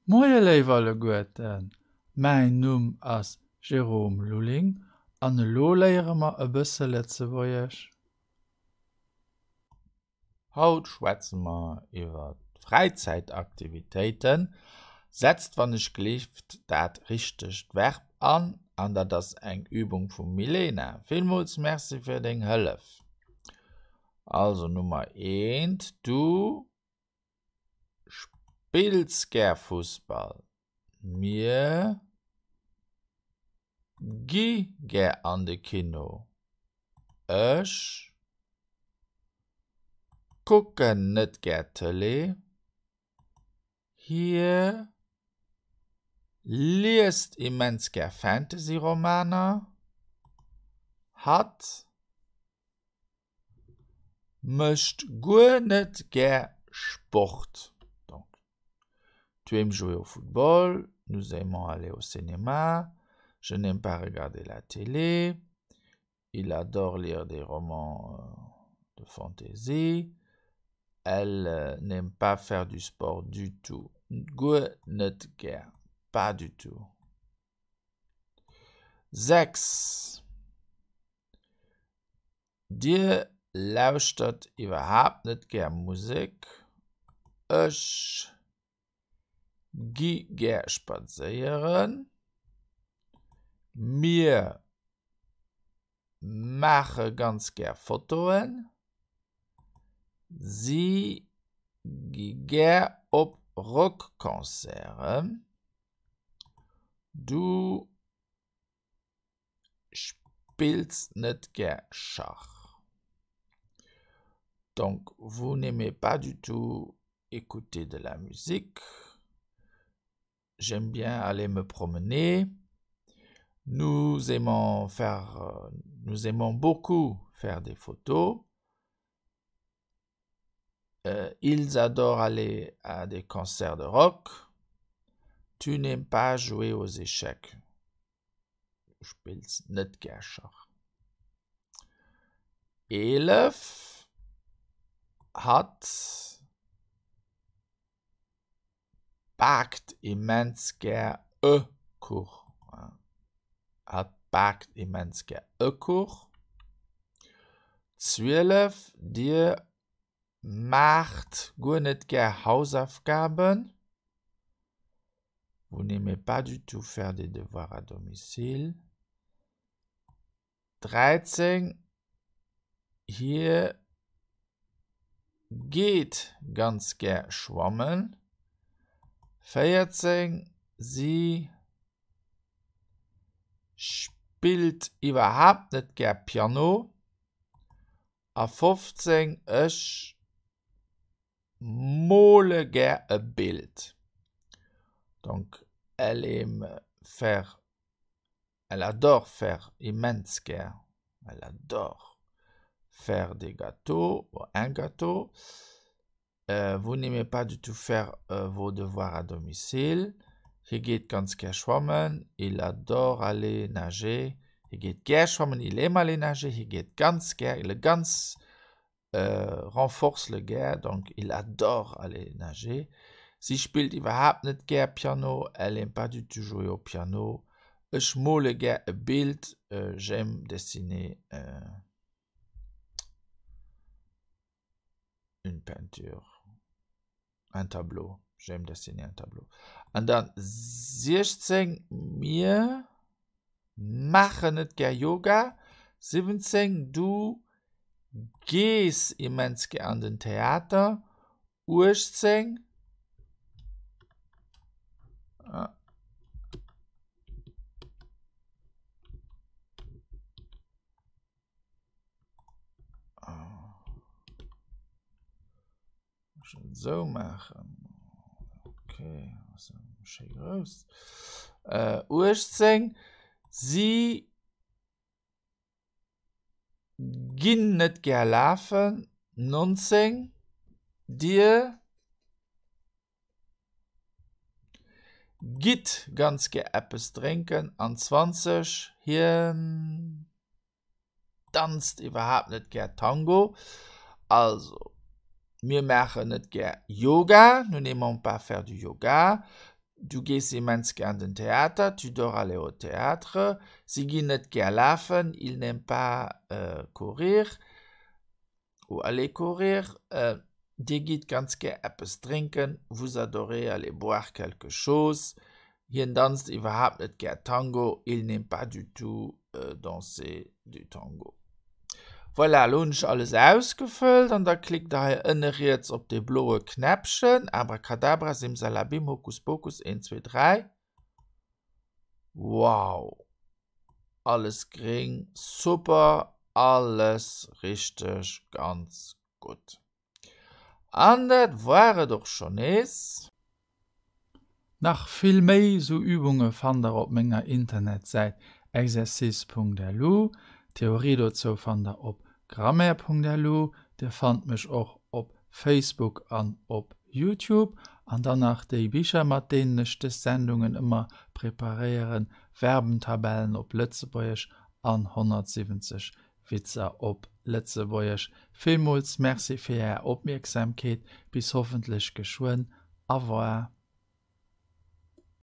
Moje leiwerle Goeten, mein Numm ass Jerome Luling, an lo léiere ma e bësse letze woiech. Haut schwätzen wir über Freizeitaktivitäten. Setzt, wann ich gelieft, dat richtig Verb an dat das eng Übung von Milena. Vielmals merci für den Hilf. Also Nummer 1, du spielst gern Fußball. Mir geh gern an de Kino. Ich gucke net gern Tele. Hier liest immens gern Fantasy-Romane. Hat möcht gut net gern Sport. Donc, tu aimes jouer au football, nous aimons aller au cinéma, je n'aime pas regarder la télé, il adore lire des romans de fantasy, elle n'aime pas faire du sport du tout. Gut net gern, pas du tout. 6. Dir lauscht überhaupt nicht gern Musik. Ich geh gern spazieren. Mir mache ganz gern Fotoen. Sie geh gern op Rockkonzerten. Du spielst nicht gern Schach. Donc, vous n'aimez pas du tout écouter de la musique. J'aime bien aller me promener. Nous aimons beaucoup faire des photos. Ils adorent aller à des concerts de rock. Tu n'aimes pas jouer aux échecs. Du spielst nicht gern Schach. 11. Hat bakt immens gern Kuch. Hat bakt immens gern Kuch. 12. Dir macht gut nicht gern Hausaufgaben. Vous n'aimez pas du tout faire des devoirs à domicile. 13. Hier geht ganz gern schwammen. 14. Sie spielt überhaupt nicht gern Piano. 15. Ich mole gern ein Bild. Donc, elle adore faire immens gern. Elle adore faire des gâteaux ou un gâteau. Vous n'aimez pas du tout faire vos devoirs à domicile. Hier geht ganz gern schwammen. Il adore aller nager. Hier geht gern schwammen. Il aime aller nager. Hier geht ganz gern. Il ganz renforce le gern. Donc, il adore aller nager. Sie spielt überhaupt nicht gern Piano. Elle n'aime pas du tout jouer au piano. Ich male gern ein Bild. J'aime dessiner une peinture. Un tableau. J'aime dessiner un tableau. Und dann 16. Wir machen nicht gern Yoga. 17. Du gehst immens gern an den Theater. 18. So machen. Okay, also schön groß. 18. Sie gehen nicht gern laufen. 19. Dir geht ganz gern etwas trinken. 20. Hier tanzt überhaupt nicht gern Tango. Also, wir machen nicht gern Yoga. Nous n'aimons pas faire du Yoga. du gehst immens gern den Theater, tu dors aller au théâtre, sie gehen nicht gern laufen, il n'aime pas courir, ou aller courir, die geht ganz gern etwas trinken, vous adorez aller boire quelque chose, hier tanzt überhaupt nicht gern Tango, il n'aime pas du tout danser du Tango. Voilà, lunch alles ausgefüllt und da klickt daher jetzt auf die blaue Knäppchen, Abracadabra, Simsalabim, Hokus Pokus, 1, 2, 3. Wow. Alles grün, super, alles richtig, ganz gut. Und das war doch schon es. Nach viel méi so Übungen fand op ménger Internetseite exercice.lu, Theorie dazu fand op grammaire.lu, der fand mich auch op Facebook an op YouTube, an danach die Bücher mit denen ich die Sendungen immer präparieren, Verbentabellen op Lützeburgisch an 170 Witzer op Lützeburgisch. Vielmals merci für Ihre Aufmerksamkeit, bis hoffentlich geschwind. Au revoir.